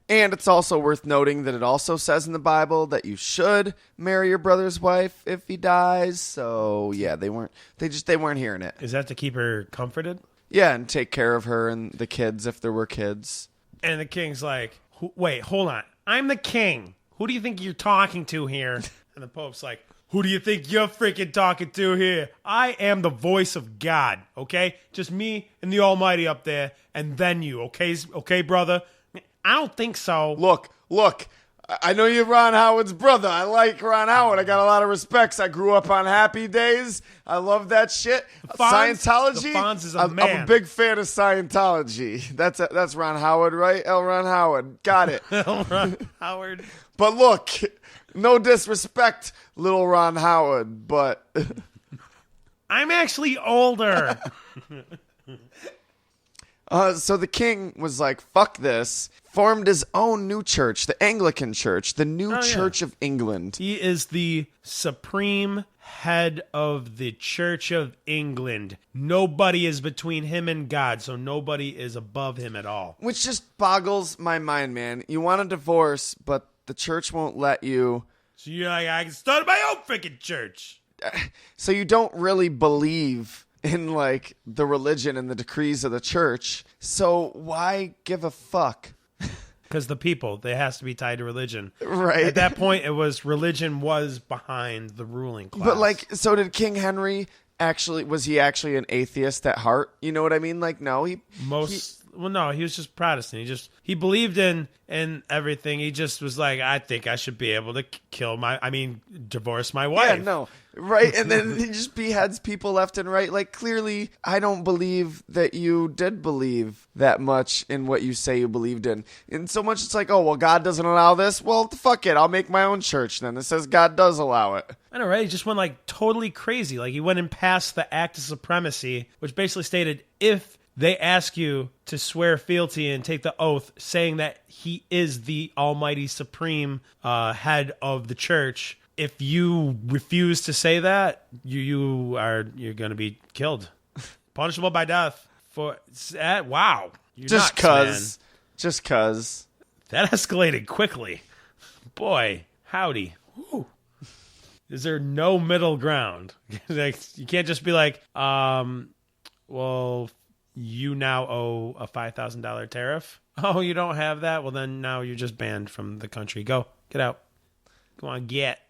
And it's also worth noting that it also says in the Bible that you should marry your brother's wife if he dies. So yeah, they weren't hearing it. Is that to keep her comforted? Yeah, and take care of her and the kids if there were kids. And the king's like, wait, hold on. I'm the king. Who do you think you're talking to here? And the Pope's like, who do you think you're freaking talking to here? I am the voice of God, okay? Just me and the Almighty up there, and then you, okay, brother? I don't think so. Look, I know you're Ron Howard's brother. I like Ron Howard. I got a lot of respects. I grew up on Happy Days. I love that shit. Fonz- Scientology. the Fonz is a I'm a man. big fan of Scientology. That's Ron Howard, right? L. Ron Howard. Got it. Ron Howard. But look, no disrespect, little Ron Howard, but I'm actually older. so the king was like, fuck this, formed his own new church, the Anglican Church, the new Church of England. He is the supreme head of the Church of England. Nobody is between him and God, so nobody is above him at all. Which just boggles my mind, man. You want a divorce, but the church won't let you. So you're like, I can start my own freaking church. So you don't really believe in, like, the religion and the decrees of the church. So why give a fuck? Because the people, they has to be tied to religion. Right. At that point, religion was behind the ruling class. But, like, so did King Henry was he actually an atheist at heart? You know what I mean? Like, no, well, no, he was just Protestant. He believed in everything. He just was like, I think I should be able to divorce my wife. Yeah, no, right? And then he just beheads people left and right. Like, clearly, I don't believe that you did believe that much in what you say you believed in. And so much it's like, oh, well, God doesn't allow this? Well, fuck it. I'll make my own church then. It says God does allow it. I know, right? He just went like totally crazy. Like he went and passed the Act of Supremacy, which basically stated if they ask you to swear fealty and take the oath saying that he is the almighty supreme head of the church, if you refuse to say that, you're going to be killed. Punishable by death. Wow. You're Just nuts, man. Just cuz. That escalated quickly. Boy, howdy. Whew. Is there no middle ground? Like, you can't just be like, well, you now owe a $5,000 tariff. Oh, you don't have that? Well, then now you're just banned from the country. Go. Get out. Come on, get.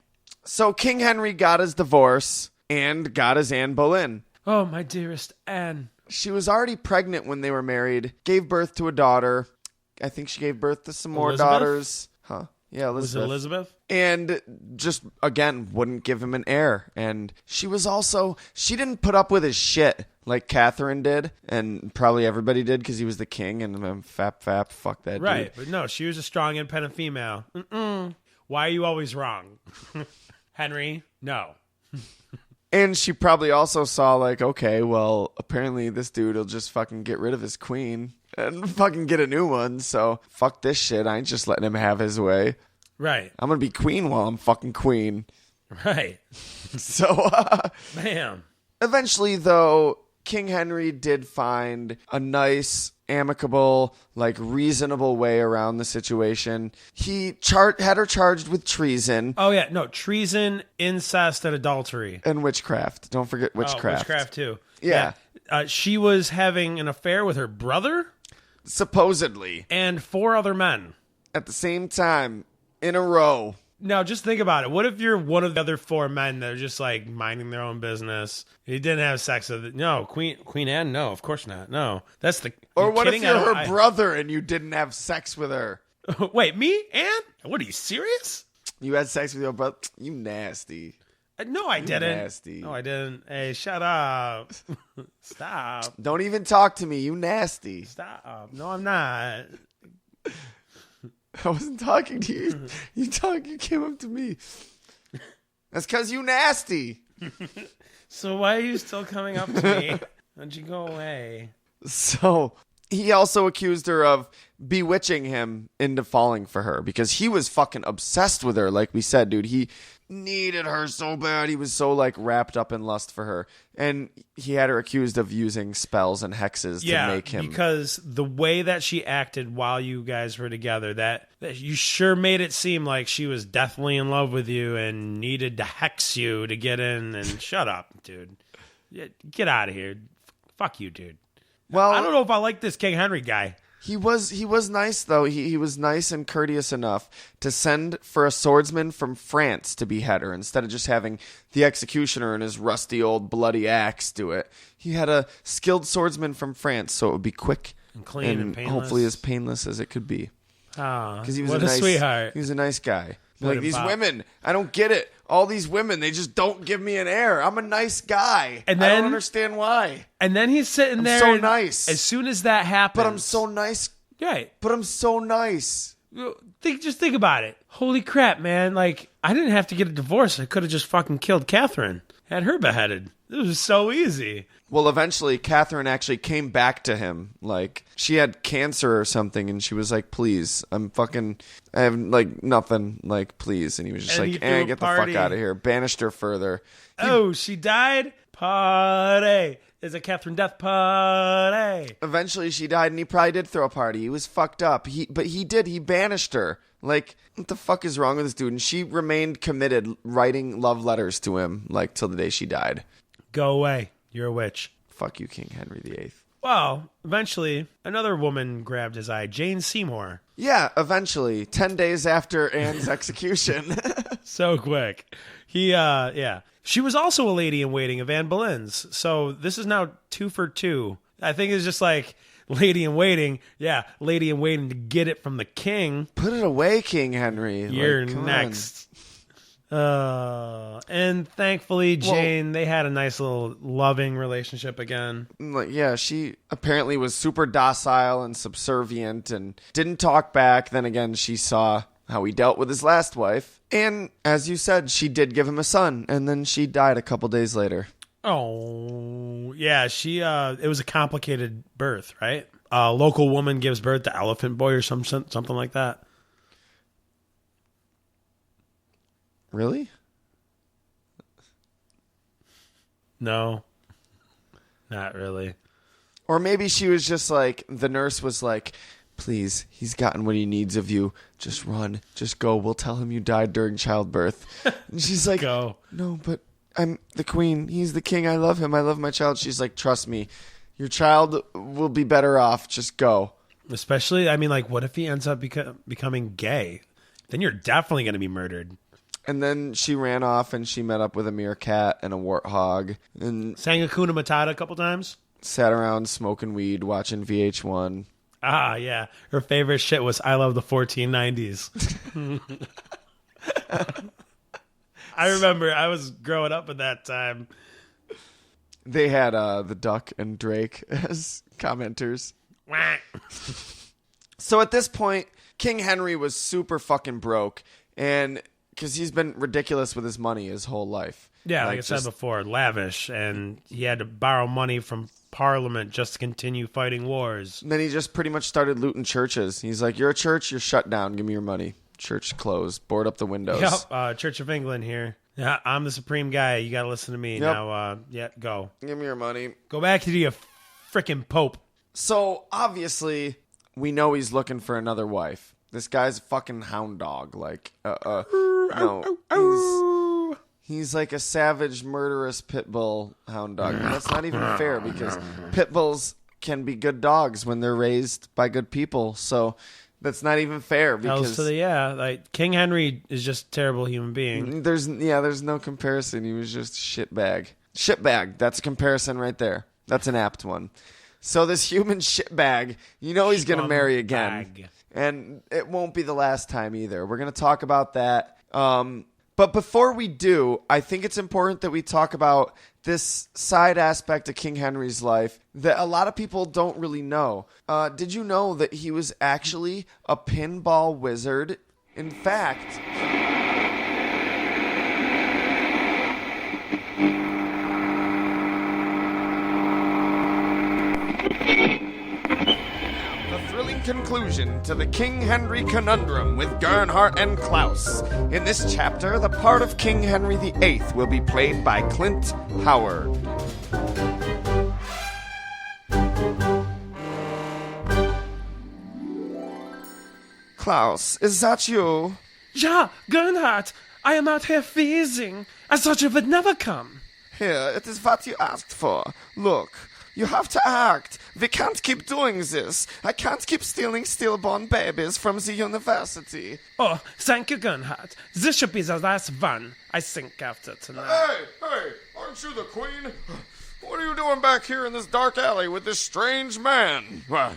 So King Henry got his divorce and got his Anne Boleyn. Oh, my dearest Anne. She was already pregnant when they were married, gave birth to a daughter. I think she gave birth to some more Elizabeth? daughters. Huh. Yeah, Elizabeth. Was it Elizabeth? And just, again, wouldn't give him an heir. And she didn't put up with his shit like Catherine did. And probably everybody did because he was the king. And fap, fuck that Right. dude. But no, she was a strong, independent female. Why are you always wrong? Henry, no. And she probably also saw, like, okay, well, apparently this dude will just fucking get rid of his queen and fucking get a new one. So fuck this shit. I ain't just letting him have his way. Right. I'm going to be queen while I'm fucking queen. Right. So, Bam. Eventually, though, King Henry did find a nice, amicable, like, reasonable way around the situation. He had her charged with treason. Oh, yeah. No, treason, incest, and adultery. And witchcraft. Don't forget witchcraft. Witchcraft, too. Yeah. She was having an affair with her brother Supposedly. and 4 other men. At the same time, in a row. Now, just think about it. What if you're one of the other 4 men that are just, like, minding their own business? You didn't have sex with it. No, Queen Anne? No, of course not. No. That's the... Or what if kidding? you're her brother and you didn't have sex with her? Wait, me? Anne? What, are you serious? You had sex with your brother? You nasty. No, I didn't. Nasty. No, I didn't. Hey, shut up. Stop. Don't even talk to me. You nasty. Stop. No, I'm not. I wasn't talking to you. You came up to me. That's because you nasty. So why are you still coming up to me? Why'd you go away? So he also accused her of bewitching him into falling for her because he was fucking obsessed with her. Like we said, dude, he needed her so bad. He was so like wrapped up in lust for her. And he had her accused of using spells and hexes to make him. Because the way that she acted while you guys were together, that you sure made it seem like she was deathly in love with you and needed to hex you to get in. And shut up, dude. Get out of here. Fuck you, dude. Well, I don't know if I like this King Henry guy. He was nice, though. He was nice and courteous enough to send for a swordsman from France to behead her instead of just having the executioner and his rusty old bloody axe do it. He had a skilled swordsman from France, so it would be quick and clean and painless. Hopefully as painless as it could be. Because he was a sweetheart. He was a nice guy. Like, these women, I don't get it. All these women, they just don't give me an heir. I'm a nice guy. And then, I don't understand why. And then he's sitting there. So nice. As soon as that happens. But I'm so nice. Right. But I'm so nice. Just think about it. Holy crap, man. Like, I didn't have to get a divorce. I could have just fucking killed Catherine. Had her beheaded. It was so easy. Well, eventually, Catherine actually came back to him. Like, she had cancer or something, and she was like, please, I have, like, nothing, like, please. And he was just like, get the fuck out of here. Banished her further. She died? Party. It's a Catherine death party. Eventually, she died, and he probably did throw a party. He was fucked up. He banished her. Like, what the fuck is wrong with this dude? And she remained committed, writing love letters to him, like, till the day she died. Go away. You're a witch. Fuck you, King Henry VIII. Well, eventually, another woman grabbed his eye, Jane Seymour. Yeah, eventually. 10 days after Anne's execution. So quick. She was also a lady in waiting of Anne Boleyn's. So this is now 2 for 2. I think it's just like lady in waiting. Yeah, lady in waiting to get it from the king. Put it away, King Henry. You're next. And thankfully, Jane, they had a nice little loving relationship again. Yeah, she apparently was super docile and subservient and didn't talk back. Then again, she saw how he dealt with his last wife. And as you said, she did give him a son, and then she died a couple days later. Oh, yeah, it was a complicated birth, right? A local woman gives birth to Elephant Boy or something like that. Really? No, not really. Or maybe she was just like, the nurse was like, please, he's gotten what he needs of you. Just run. Just go. We'll tell him you died during childbirth. And she's like, Go. No, but I'm the queen. He's the king. I love him. I love my child. She's like, trust me. Your child will be better off. Just go. Especially, I mean, like, what if he ends up becoming gay? Then you're definitely going to be murdered. And then she ran off and she met up with a meerkat and a warthog and Sang Hakuna Matata a couple times. sat around smoking weed, watching VH1. Ah, yeah. Her favorite shit was I Love the 1490s. I remember I was growing up at that time. They had the Duck and Drake as commenters. So at this point, King Henry was super fucking broke, and because he's been ridiculous with his money his whole life. Yeah, like I said before, lavish, and he had to borrow money from Parliament just to continue fighting wars. And then he just pretty much started looting churches. He's like, you're a church, you're shut down, give me your money. Church closed, board up the windows. Yep, Church of England here. Yeah, I'm the supreme guy. You got to listen to me. Yep. Now, go. Give me your money. Go back to the frickin' Pope. So, obviously, we know he's looking for another wife. This guy's a fucking hound dog. Like, no. He's like a savage, murderous pit bull hound dog. And that's not even fair because pit bulls can be good dogs when they're raised by good people. So, that's not even fair because like King Henry is just a terrible human being. There's no comparison. He was just shitbag. Shitbag. That's a comparison right there. That's an apt one. So this human shitbag, you know he's going to marry again. And it won't be the last time either. We're going to talk about that. But before we do, I think it's important that we talk about this side aspect of King Henry's life that a lot of people don't really know. Did you know that he was actually a pinball wizard? In fact... conclusion to the King Henry conundrum with Gernhardt and Klaus. In this chapter, the part of King Henry VIII will be played by Clint Howard. Klaus, is that you? Ja, Gernhardt, I am out here freezing. I thought you would never come. Here, it is what you asked for. Look. You have to act. We can't keep doing this. I can't keep stealing stillborn babies from the university. Oh, thank you, Gernhardt. This should be the last one, I think, after tonight. Hey, aren't you the queen? What are you doing back here in this dark alley with this strange man? What?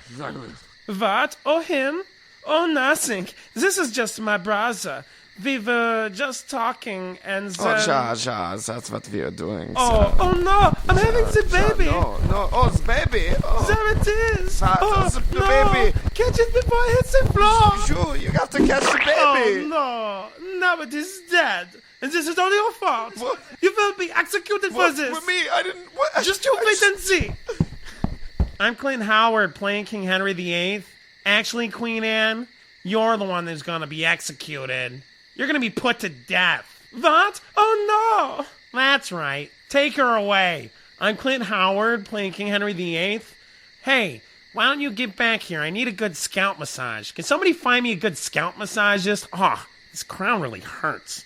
Oh, him? Oh, nothing. This is just my brother. We were just talking and then... Oh, that's what we are doing. Oh no, I'm having the baby. No, oh, the baby. Oh. There it is. The no. baby. Catch it before it hits the floor. Sure, you have to catch the baby. Oh, no. Now it is dead. And this is all your fault. What? You will be executed for this. With me, I didn't... What? Just you wait and see. I'm Clint Howard playing King Henry VIII. Actually, Queen Anne, you're the one that's going to be executed. You're going to be put to death. What? Oh, no. That's right. Take her away. I'm Clint Howard, playing King Henry VIII. Hey, why don't you get back here? I need a good scalp massage. Can somebody find me a good scalp massagist? Oh, this crown really hurts.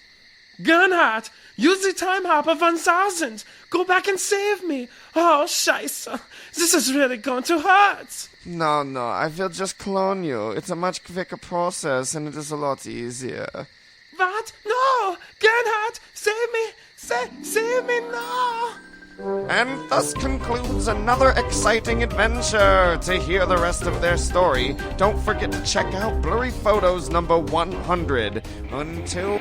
Gernhardt, use the time hopper 1000. Go back and save me. Oh, scheisse. This is really going to hurt. No, I will just clone you. It's a much quicker process, and it is a lot easier. What? No! Gernhardt, save me! Save me, no! And thus concludes another exciting adventure. To hear the rest of their story, don't forget to check out Blurry Photos number 100. Until...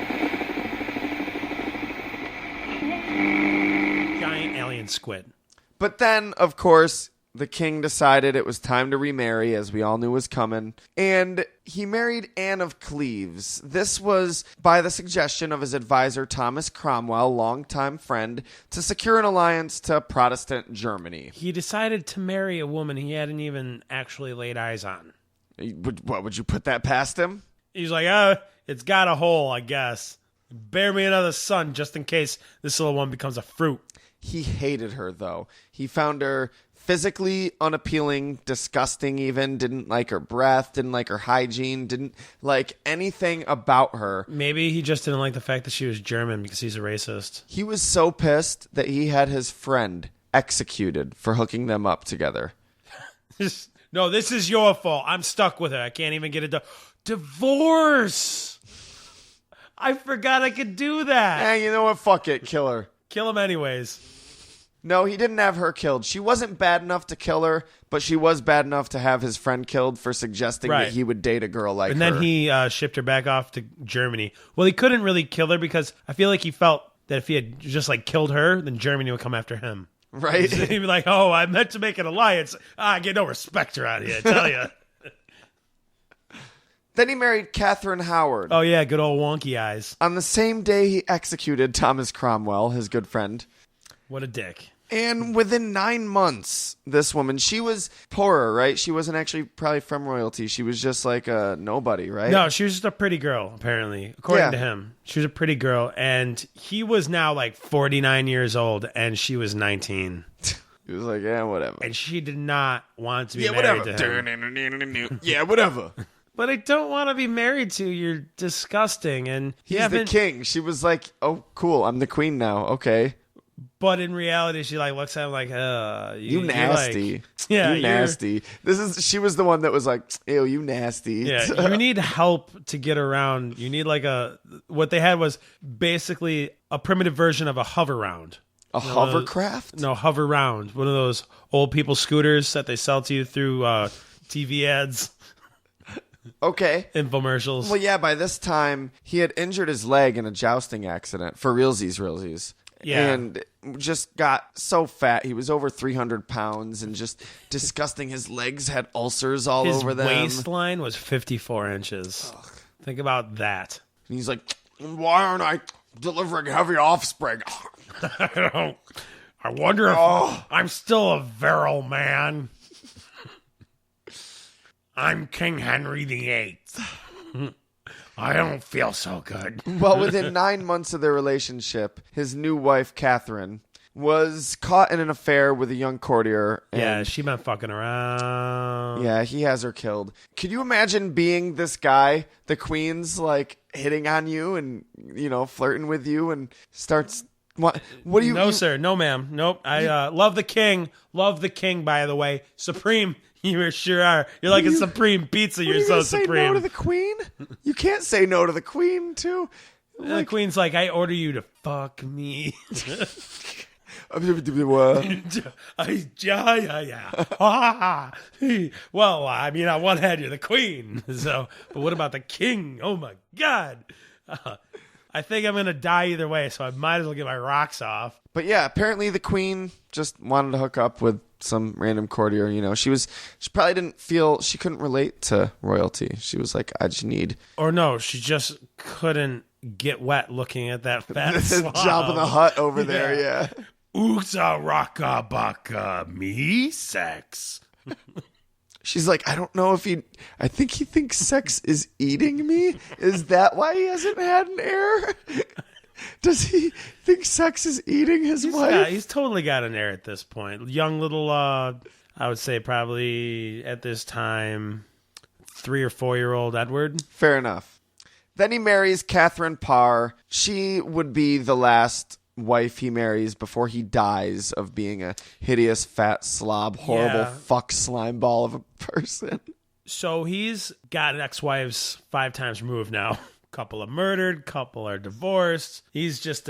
Giant alien squid. But then, of course... the king decided it was time to remarry, as we all knew was coming, and he married Anne of Cleves. This was by the suggestion of his advisor Thomas Cromwell, longtime friend, to secure an alliance to Protestant Germany. He decided to marry a woman he hadn't even actually laid eyes on. What, would you put that past him? He's like, it's got a hole, I guess. Bear me another son just in case this little one becomes a fruit. He hated her, though. He found her physically unappealing, disgusting even, didn't like her breath, didn't like her hygiene, didn't like anything about her. Maybe he just didn't like the fact that she was German because he's a racist. He was so pissed that he had his friend executed for hooking them up together. No, this is your fault. I'm stuck with her. I can't even get a divorce. I forgot I could do that. Eh, you know what? Fuck it. Kill her. Kill him anyways. No, he didn't have her killed. She wasn't bad enough to kill her, but she was bad enough to have his friend killed for suggesting that he would date a girl like her. And then he shipped her back off to Germany. Well, he couldn't really kill her because I feel like he felt that if he had just like killed her, then Germany would come after him. Right? He'd be like, oh, I meant to make an alliance. I get no respect around here, I tell you. Then he married Catherine Howard. Oh, yeah, good old wonky eyes. On the same day he executed Thomas Cromwell, his good friend. What a dick. And within 9 months, this woman, she was poorer, right? She wasn't actually probably from royalty. She was just like a nobody, right? No, she was just a pretty girl, apparently, according to him. She was a pretty girl, and he was now like 49 years old, and she was 19. He was like, yeah, whatever. And she did not want to be married to him. Yeah, whatever. But I don't want to be married to you. You're disgusting. And He's the king. She was like, oh, cool, I'm the queen now. Okay. But in reality, she like looks at him like, you nasty. Like, yeah, you nasty. She was the one that was like, ew, you nasty. Yeah, you need help to get around. You need like what they had was basically a primitive version of a hover round. A hovercraft? No, hover round. One of those old people scooters that they sell to you through TV ads. Okay. Infomercials. Well, yeah, by this time, he had injured his leg in a jousting accident. For realsies. Yeah. And just got so fat. He was over 300 pounds and just disgusting. His legs had ulcers all over them. His waistline was 54 inches. Ugh. Think about that. And he's like, why aren't I delivering heavy offspring? I wonder if I'm still a virile man. I'm King Henry VIII. I don't feel so good. Well, within 9 months of their relationship, his new wife, Catherine, was caught in an affair with a young courtier. Yeah, she been fucking around. Yeah, he has her killed. Could you imagine being this guy, the queen's like hitting on you and, you know, flirting with you and starts... What do you... No, sir. No, ma'am. Nope. I love the king. Love the king, by the way. Supreme. You sure are. You're like a supreme pizza. You're so supreme. Say no to the queen? You can't say no to the queen, too. The queen's like, I order you to fuck me. What? Yeah. Well, I mean, on one hand, you're the queen. So, but what about the king? Oh my God. I think I'm going to die either way, so I might as well get my rocks off. But yeah, apparently the queen just wanted to hook up with some random courtier. You know, she probably didn't feel, she couldn't relate to royalty. She was like, I just need. Or no, she just couldn't get wet looking at that fat slob. Jabba the Hutt over there, yeah. Oogza raka baka me sex. She's like, I don't know if I think he thinks sex is eating me. Is that why he hasn't had an heir? Does he think sex is eating his wife? Yeah, he's totally got an heir at this point. Young little, I would say probably at this time, 3 or 4 year old Edward. Fair enough. Then he marries Catherine Parr. She would be the last wife he marries before he dies of being a hideous fat slob, horrible fuck slime ball of a person. So he's got ex-wives 5 times removed now. Couple are murdered, couple are divorced. He's just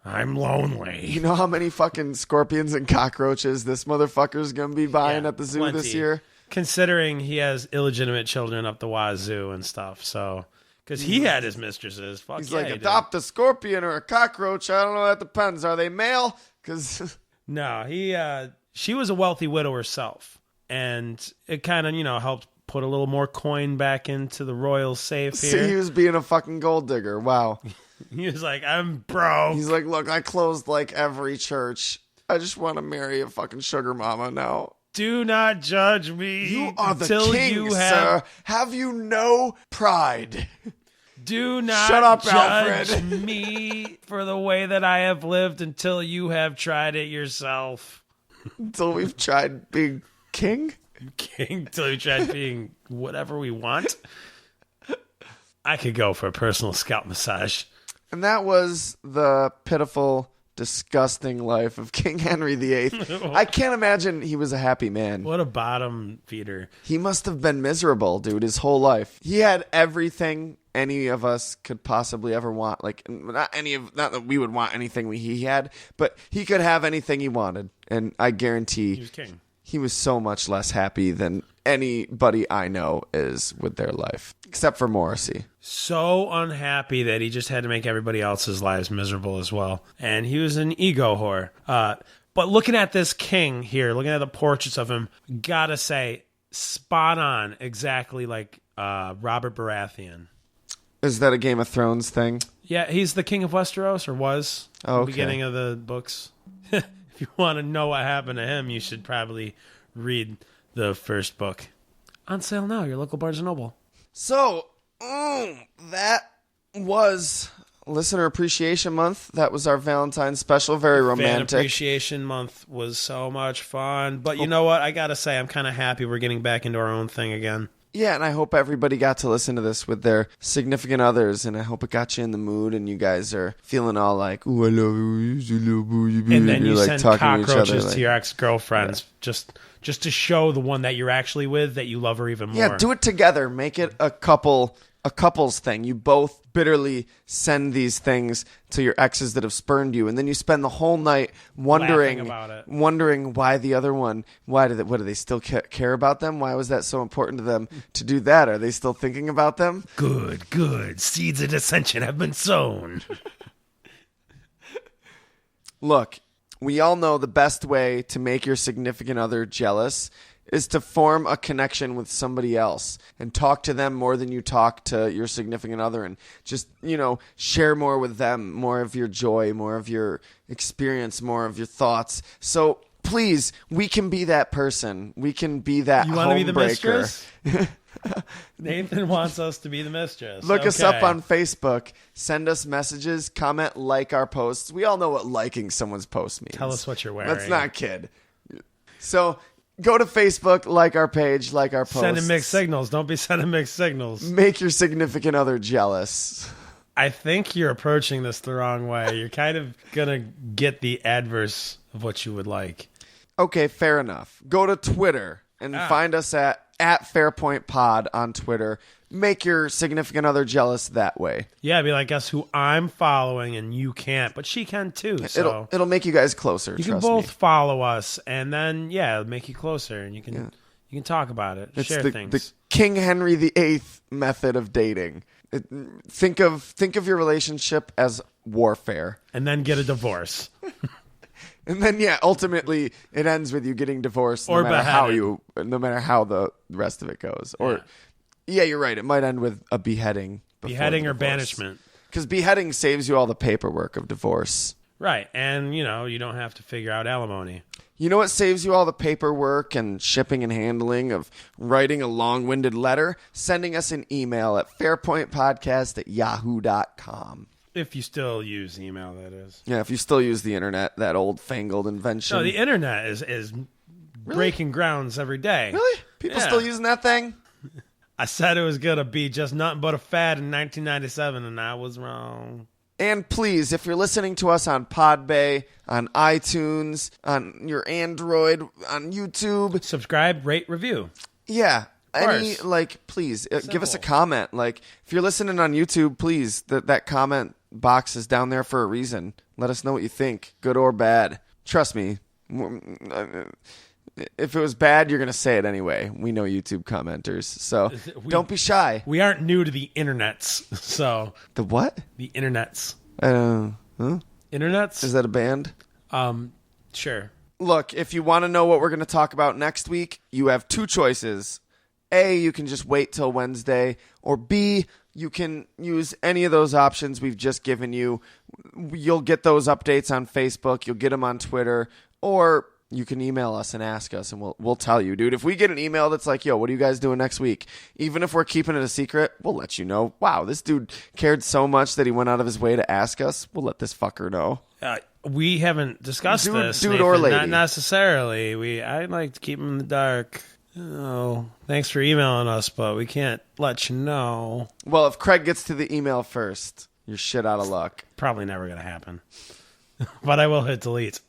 I'm lonely. You know how many fucking scorpions and cockroaches this motherfucker's gonna be buying at the zoo plenty. this year? Considering he has illegitimate children up the wazoo and stuff, so because he had his mistresses. Fuck He's yeah, like, he adopt a scorpion or a cockroach. I don't know. That depends. Are they male? Because no, she was a wealthy widow herself, and it kind of helped put a little more coin back into the royal safe here. See, he was being a fucking gold digger. Wow. He was like, I'm broke. He's like, look, I closed like every church. I just want to marry a fucking sugar mama now. Do not judge me. You are the king, sir. Have you no pride? Do not Shut up, judge Alfred. me for the way that I have lived until you have tried it yourself. Until we've tried being king? King, until you tried being whatever we want. I could go for a personal scalp massage. And that was the pitiful, disgusting life of King Henry VIII. I can't imagine he was a happy man. What a bottom feeder. He must have been miserable, dude, his whole life. He had everything any of us could possibly ever want. Like, not that we would want anything he had, but he could have anything he wanted. And I guarantee He was king. he was so much less happy than anybody I know is with their life, except for Morrissey. So unhappy that he just had to make everybody else's lives miserable as well. And he was an ego whore. But looking at this king here, looking at the portraits of him, gotta say, spot on, exactly like Robert Baratheon. Is that a Game of Thrones thing? Yeah, he's the king of Westeros, or was at the Okay. beginning of the books. If you want to know what happened to him, you should probably read the first book. On sale now, your local Barnes & Noble. So, that was Listener Appreciation Month. That was our Valentine's special. Very Fan romantic. Appreciation Month was so much fun. But you know what? I got to say, I'm kind of happy we're getting back into our own thing again. Yeah, and I hope everybody got to listen to this with their significant others, and I hope it got you in the mood, and you guys are feeling all like, "Ooh, I love you," And then you're you like send talking to each cockroaches other, to your ex-girlfriends just to show the one that you're actually with that you love her even more. Yeah, do it together. Make it a couple's thing. You both bitterly send these things to your exes that have spurned you, and then you spend the whole night wondering about it. why the other one, what do they still care about them? Why was that so important to them to do that? Are they still thinking about them? Good. Seeds of dissension have been sown. Look, we all know the best way to make your significant other jealous is to form a connection with somebody else and talk to them more than you talk to your significant other, and just, share more with them, more of your joy, more of your experience, more of your thoughts. So please, we can be that person. We can be that You want to be the homebreaker. mistress? Nathan wants us to be the mistress. Look us up Okay. on Facebook. Send us messages. Comment, like our posts. We all know what liking someone's post means. Tell us what you're wearing. Let's not kid. So go to Facebook, like our page, like our posts. Sending mixed signals. Don't be sending mixed signals. Make your significant other jealous. I think you're approaching this the wrong way. You're kind of going to get the adverse of what you would like. Okay, fair enough. Go to Twitter and find us at Fairpoint Pod on Twitter. Make your significant other jealous that way. Yeah, be like, guess who I'm following and you can't, but she can too. So It'll make you guys closer. you can trust both me. follow us, and then it'll make you closer, and you can talk about it, It's share the things. King Henry VIII method of dating. Think of your relationship as warfare. And then get a divorce. And then, ultimately, it ends with you getting divorced, Or no matter how the rest of it goes. Or, you're right. It might end with a beheading. Beheading or banishment. Because beheading saves you all the paperwork of divorce. Right, and, you don't have to figure out alimony. You know what saves you all the paperwork and shipping and handling of writing a long-winded letter? Sending us an email at fairpointpodcast@yahoo.com. If you still use email, that is. Yeah, if you still use the internet, that old fangled invention. No, the internet is breaking grounds every day. Really? People still using that thing? I said it was going to be just nothing but a fad in 1997, and I was wrong. And please, if you're listening to us on Podbay, on iTunes, on your Android, on YouTube, Subscribe, rate, review. yeah, course. please give us a comment. Like, if you're listening on YouTube, please, that comment box is down there for a reason. Let us know what you think, good or bad. Trust me. If it was bad, you're going to say it anyway. We know YouTube commenters, so don't be shy. We aren't new to the internets, so... The what? The internets. Huh? Internets? Is that a band? Sure. Look, if you want to know what we're going to talk about next week, you have two choices. A, you can just wait till Wednesday, or B, you can use any of those options we've just given you. You'll get those updates on Facebook, you'll get them on Twitter, or you can email us and ask us, and we'll tell you, dude. If we get an email that's like, yo, what are you guys doing next week? Even if we're keeping it a secret, we'll let you know. Wow, this dude cared so much that he went out of his way to ask us. We'll let this fucker know. We haven't discussed this, dude Nathan, or lady. not necessarily. I like to keep him in the dark. Oh, thanks for emailing us, but we can't let you know. Well, if Craig gets to the email first, you're shit out of luck. Probably never going to happen. But I will hit delete.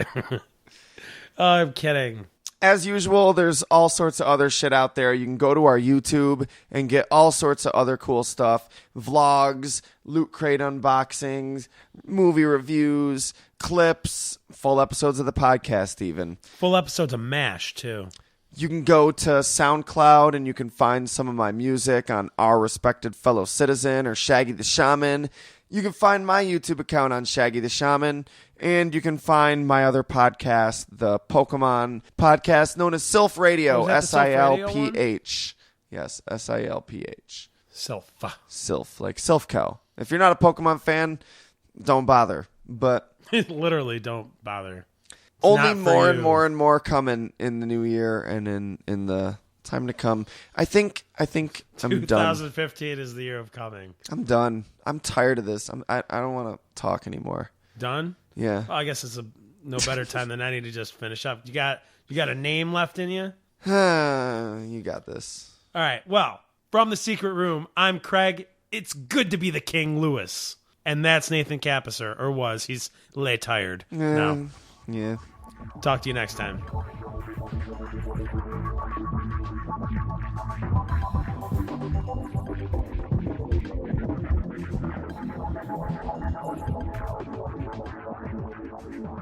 I'm kidding. As usual, there's all sorts of other shit out there. You can go to our YouTube and get all sorts of other cool stuff. Vlogs, Loot Crate unboxings, movie reviews, clips, full episodes of the podcast even. Full episodes of MASH, too. You can go to SoundCloud and you can find some of my music on Our Respected Fellow Citizen or Shaggy the Shaman. You can find my YouTube account on Shaggy the Shaman. And you can find my other podcast, the Pokemon podcast known as Silph Radio, SILPH. Yes, SILPH. Silph, like Silph Cow. If you're not a Pokemon fan, don't bother. But literally don't bother. It's only more and more and more coming in the new year and in the time to come. I think I'm done. 2015 is the year of coming. I'm done. I'm tired of this. I don't want to talk anymore. Done? Yeah. Well, I guess it's no better time than any to just finish up. You got a name left in you? You got this. All right. Well, from the secret room, I'm Craig. It's good to be the King Lewis. And that's Nathan Capisser, or was. He's tired now. Yeah. Talk to you next time. Thank you.